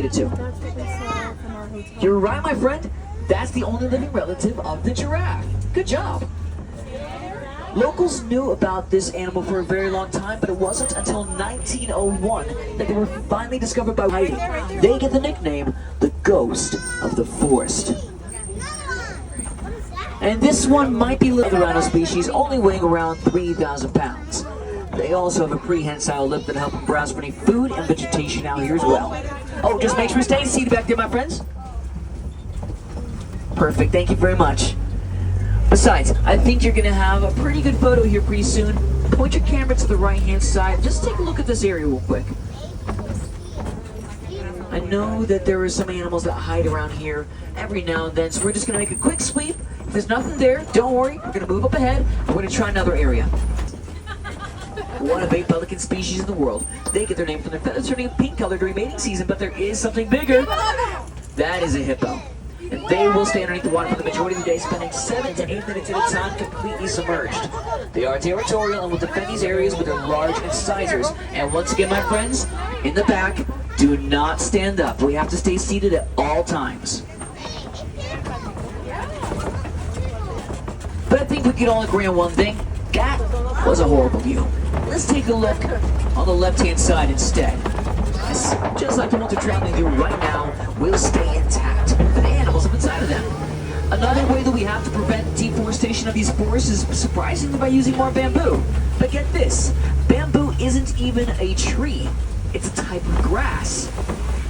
it to? You're right, my friend. That's the only living relative of the giraffe. Good job. Locals knew about this animal for a very long time, but it wasn't until 1901 that they were finally discovered by Heidi. They get the nickname, the Ghost of the Forest. And this one might be a little rhino species, only weighing around 3,000 pounds. They also have a prehensile lip that helps them browse for any food and vegetation out here as well. Oh, just make sure to stay seated back there, my friends. Perfect, thank you very much. Besides, I think you're gonna have a pretty good photo here pretty soon. Point your camera to the right-hand side. Just take a look at this area real quick. I know that there are some animals that hide around here every now and then, so we're just gonna make a quick sweep. If there's nothing there, don't worry. We're gonna move up ahead, and we're gonna try another area. One of 8 pelican species in the world. They get their name from their feathers turning pink color during mating season, but there is something bigger. That is a hippo. And they will stay underneath the water for the majority of the day, spending 7 to 8 minutes at a time completely submerged. They are territorial and will defend these areas with their large incisors. And once again, my friends, in the back, do not stand up. We have to stay seated at all times. But I think we can all agree on one thing. That was a horrible view. Let's take a look on the left-hand side instead. Just like the ones we're traveling through right now, will stay intact for the animals up inside of them. Another way that we have to prevent deforestation of these forests is surprisingly by using more bamboo. But get this, bamboo isn't even a tree. It's a type of grass.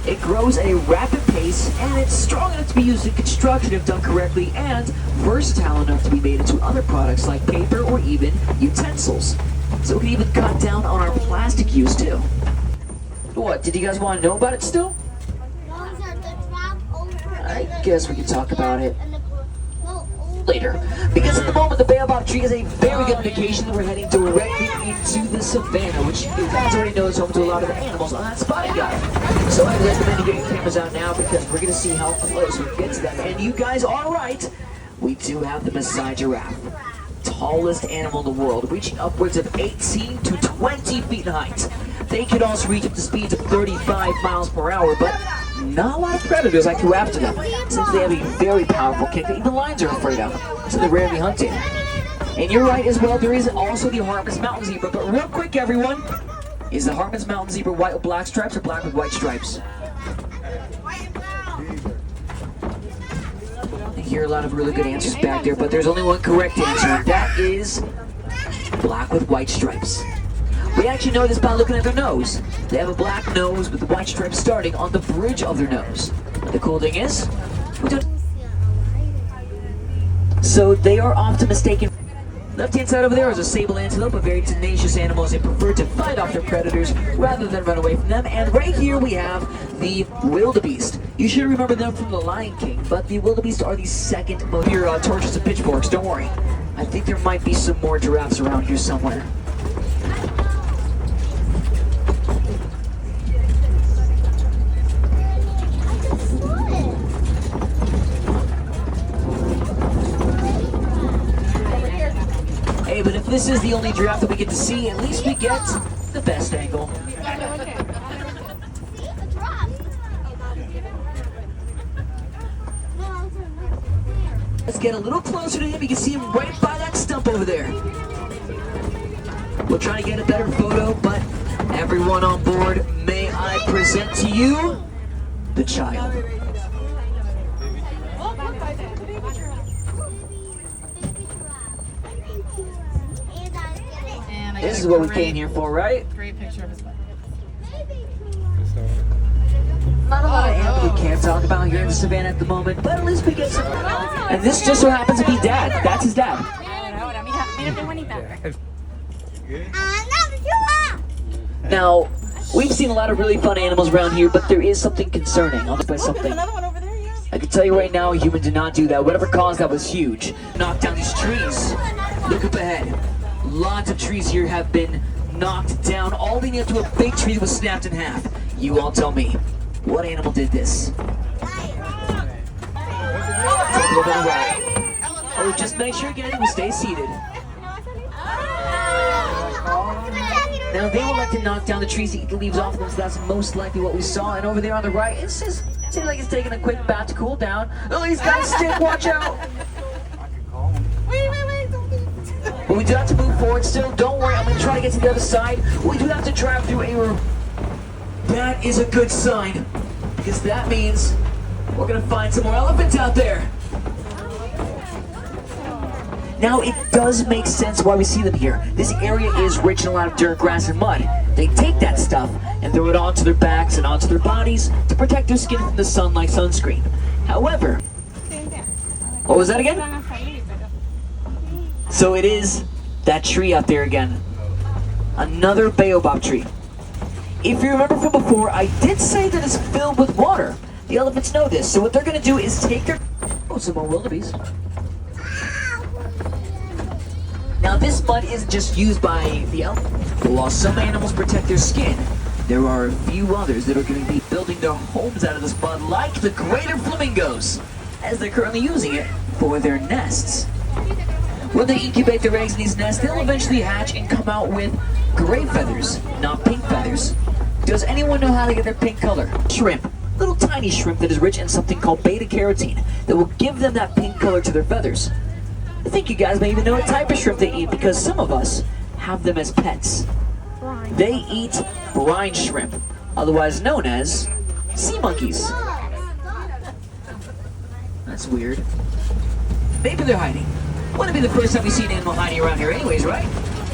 It grows at a rapid pace, and it's strong enough to be used in construction if done correctly, and versatile enough to be made into other products like paper or even utensils. So we can even cut down on our plastic use too. What, did you guys want to know about it still? I guess we can talk about it later. Because at the moment, the baobab tree is a very good indication that we're heading directly into the savannah, which you guys already know is home to a lot of the animals on that spotting guide. So I recommend you get your cameras out now because we're going to see how close we get to them. And you guys are right, we do have the Maasai giraffe. Tallest animal in the world, reaching upwards of 18 to 20 feet in height. They could also reach up to speeds of 35 miles per hour, but not a lot of predators like to go after them, since they have a very powerful kick that even lions are afraid of, so they're rarely hunted. And you're right as well, there is also the Hartmann's Mountain Zebra, but real quick everyone, is the Hartmann's Mountain Zebra white with black stripes or black with white stripes? I hear a lot of really good answers back there, but there's only one correct answer, and that is black with white stripes. We actually know this by looking at their nose. They have a black nose with the white stripes starting on the bridge of their nose. The cool thing is, so they are often mistaken. Left-hand side over there is a sable antelope, a very tenacious animal as they prefer to fight off their predators rather than run away from them. And right here we have the wildebeest. You should remember them from The Lion King, but the wildebeest are the second most. Here, torches and pitchforks, don't worry. I think there might be some more giraffes around here somewhere. Hey, but if this is the only giraffe that we get to see, at least we get the best angle. Let's get a little closer to him. You can see him right by that stump over there. We'll try to get a better photo, but everyone on board, may I present to you the child. This is what we came here for, right? Great picture of his butt. Not a lot of animals we can't talk about here in the savannah at the moment, but at least we get some. And this just so happens to be Dad. That's his dad. Now, we've seen a lot of really fun animals around here, but there is something concerning. I'll by something. I can tell you right now, a human did not do that. Whatever caused that was huge. Knock down these trees. Look up ahead. Lots of trees here have been knocked down, all leading up to a big tree that was snapped in half. You all tell me, what animal did this? Take a little bit away. Oh, just make sure again we stay seated. Now they would like to knock down the trees to eat the leaves off them, so that's most likely what we saw. And over there on the right, it seems like it's taking a quick bath to cool down. Oh, he's got a stick, watch out! Wait, don't be... But we do have to move forward still. Don't worry, I'm going to try to get to the other side. We do have to drive through a room. That is a good sign, because that means we're going to find some more elephants out there. Now, it does make sense why we see them here. This area is rich in a lot of dirt, grass, and mud. They take that stuff and throw it onto their backs and onto their bodies to protect their skin from the sun like sunscreen. However, what was that again? So it is that tree out there again. Another baobab tree. If you remember from before, I did say that it's filled with water. The elephants know this, so what they're going to do is take their... Oh, some more wildebeest. Now this mud isn't just used by the elephants, but while some animals protect their skin, there are a few others that are going to be building their homes out of this mud, like the greater flamingos, as they're currently using it for their nests. When they incubate their eggs in these nests, they'll eventually hatch and come out with gray feathers, not pink feathers. Does anyone know how to get their pink color? Shrimp. Little tiny shrimp that is rich in something called beta-carotene that will give them that pink color to their feathers. I think you guys may even know what type of shrimp they eat because some of us have them as pets. They eat brine shrimp, otherwise known as sea monkeys. That's weird. Maybe they're hiding. Wouldn't be the first time we see an animal hiding around here anyways, right?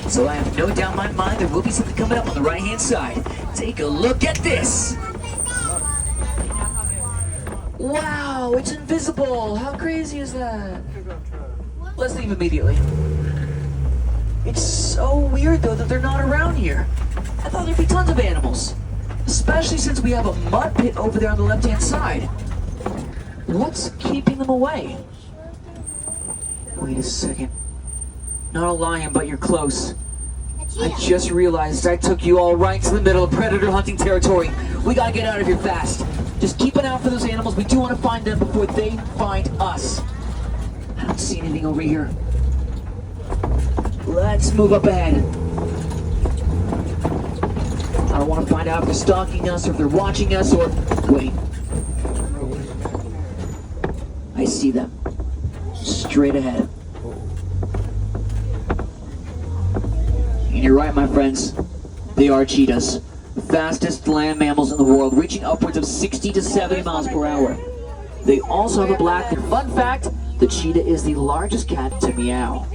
So I have no doubt in my mind there will be something coming up on the right-hand side. Take a look at this! Wow, it's invisible! How crazy is that? Let's leave immediately. It's so weird though that they're not around here. I thought there'd be tons of animals. Especially since we have a mud pit over there on the left-hand side. What's keeping them away? Wait a second. Not a lion, but you're close. I just realized I took you all right to the middle of predator hunting territory. We gotta get out of here fast. Just keep an eye out for those animals. We do want to find them before they find us. I don't see anything over here. Let's move up ahead. I don't want to find out if they're stalking us or if they're watching us or... Wait. I see them. Straight ahead. And you're right, my friends. They are cheetahs. The fastest land mammals in the world, reaching upwards of 60 to 70 miles per hour. They also have a black... Fun fact, the cheetah is the largest cat to meow.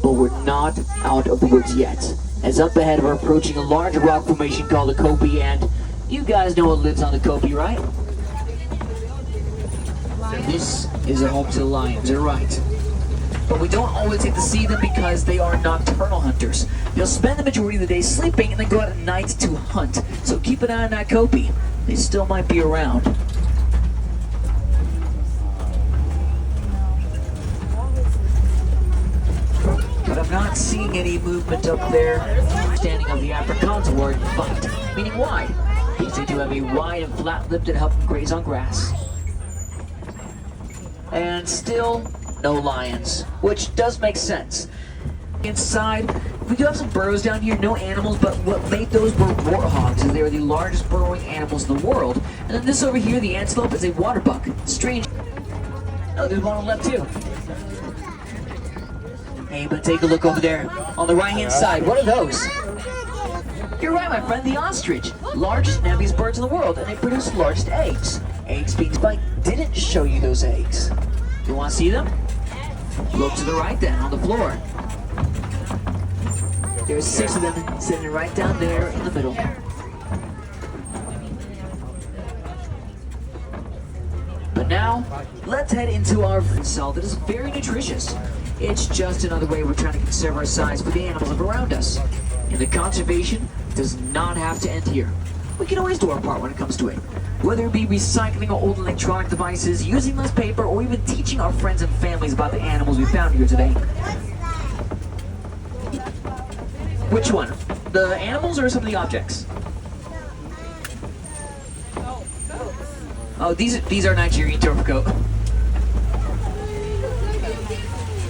But we're not out of the woods yet. As up ahead we're approaching a large rock formation called the Kopi, and you guys know what lives on the Kopi, right? This is a home to the lions, they're right. But we don't always get to see them because they are nocturnal hunters. They'll spend the majority of the day sleeping and then go out at night to hunt. So keep an eye on that Kopi. They still might be around. But I'm not seeing any movement up there. Standing of the Afrikaans word fight, meaning wide. Because they do have a wide and flat lip that help them graze on grass. And still no lions, which does make sense. Inside, we do have some burrows down here, no animals, but what made those were warthogs, and they are the largest burrowing animals in the world. And then this over here, the antelope, is a water buck. Strange. Oh, there's one on the left too. Hey, but take a look over there. On the right-hand side, what are those? You're right, my friend, the ostrich. Largest and heaviest birds in the world, and they produce the largest eggs. Eggs being Spike didn't show you those eggs. You want to see them? Look to the right then, on the floor. There's 6 of them sitting right down there in the middle. But now, let's head into our food cell that is very nutritious. It's just another way we're trying to conserve our size for the animals that are around us. And the conservation does not have to end here. We can always do our part when it comes to it. Whether it be recycling our old electronic devices, using less paper, or even teaching our friends and families about the animals we found here today. Which one? The animals or some of the objects? Oh, these are Nigerian turf goat.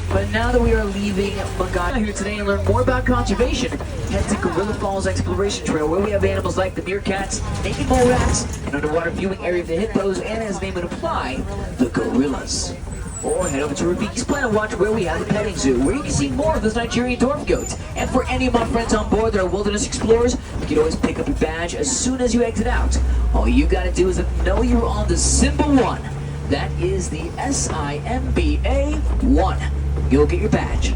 But now that we are leaving Magana here today and learn more about conservation, head to Gorilla Falls Exploration Trail, where we have animals like the meerkats, naked mole rats, an underwater viewing area for the hippos, and as the name would imply, the gorillas. Or head over to Rafiki's Planet Watch, where we have a petting zoo, where you can see more of those Nigerian dwarf goats. And for any of my friends on board that are wilderness explorers, you can always pick up your badge as soon as you exit out. All you gotta do is know you're on the Simba 1. That is the SIMBA 1. You'll get your badge.